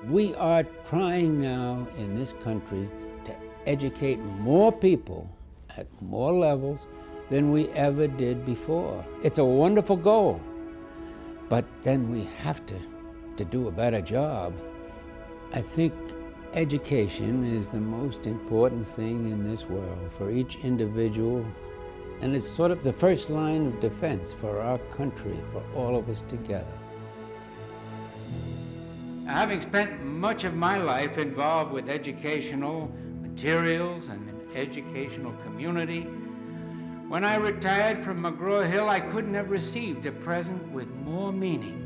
We are trying now in this country to educate more people at more levels than we ever did before. It's a wonderful goal, but then we have to do a better job. I think education is the most important thing in this world for each individual, and it's sort of the first line of defense for our country, for all of us together. Having spent much of my life involved with educational materials and an educational community, when I retired from McGraw-Hill, I couldn't have received a present with more meaning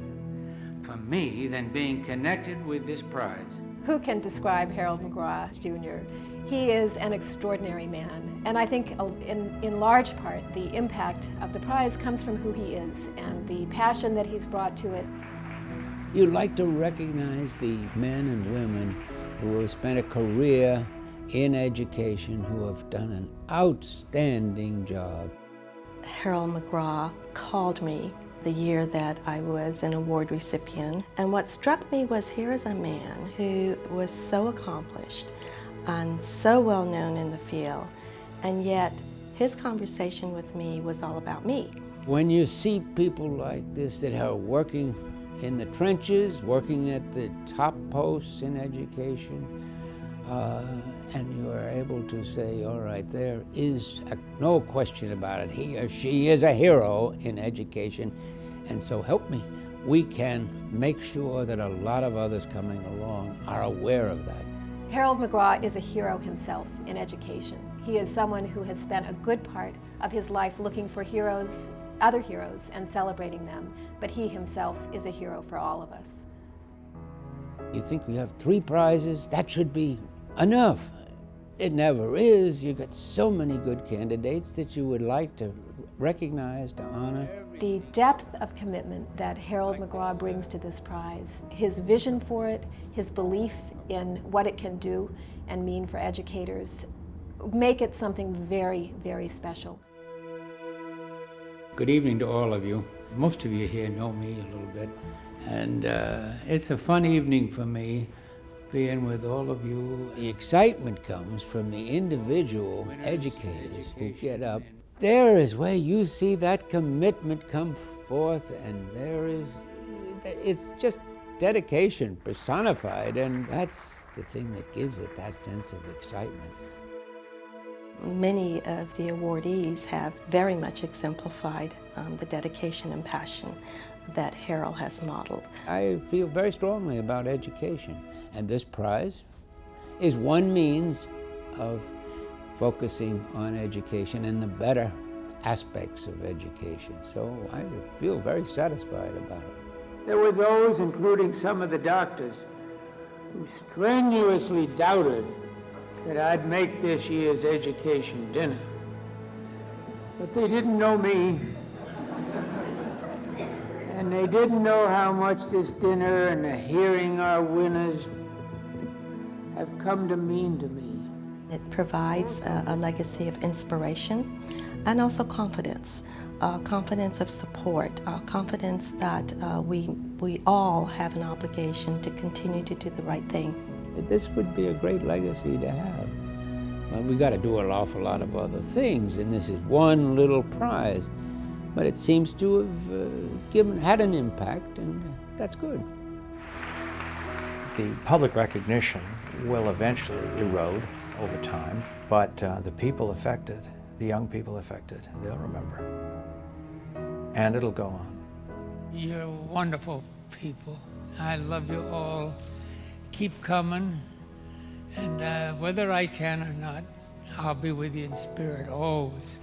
for me than being connected with this prize. Who can describe Harold McGraw, Jr.? He is an extraordinary man, and I think in large part the impact of the prize comes from who he is and the passion that he's brought to it. You'd like to recognize the men and women who have spent a career in education, who have done an outstanding job. Harold McGraw called me the year that I was an award recipient, and what struck me was here is a man who was so accomplished and so well known in the field, and yet his conversation with me was all about me. When you see people like this that are working in the trenches, working at the top posts in education, and you are able to say, all right, there is no question about it, he or she is a hero in education, and so help me, we can make sure that a lot of others coming along are aware of that. Harold McGraw is a hero himself in education. He is someone who has spent a good part of his life looking for heroes, other heroes, and celebrating them, but he himself is a hero for all of us. You think we have 3 prizes? That should be enough. It never is. You've got so many good candidates that you would like to recognize, to honor. The depth of commitment that Harold McGraw brings to this prize, his vision for it, his belief in what it can do and mean for educators, make it something very, very special. Good evening to all of you. Most of you here know me a little bit, and it's a fun evening for me being with all of you. The excitement comes from the individual educators who get up. There is where you see that commitment come forth, and it's just dedication personified, and that's the thing that gives it that sense of excitement. Many of the awardees have very much exemplified the dedication and passion that Harold has modeled. I feel very strongly about education, and this prize is one means of focusing on education and the better aspects of education. So I feel very satisfied about it. There were those, including some of the doctors, who strenuously doubted that I'd make this year's education dinner. But they didn't know me, and they didn't know how much this dinner and the hearing our winners have come to mean to me. It provides a legacy of inspiration and also confidence, confidence of support, confidence that we all have an obligation to continue to do the right thing. This would be a great legacy to have. Well, we got to do an awful lot of other things, and this is one little prize, but it seems to have had an impact, and that's good. The public recognition will eventually erode over time, but the people affected, the young people affected, they'll remember, and it'll go on. You're wonderful people. I love you all. Keep coming, and whether I can or not, I'll be with you in spirit always.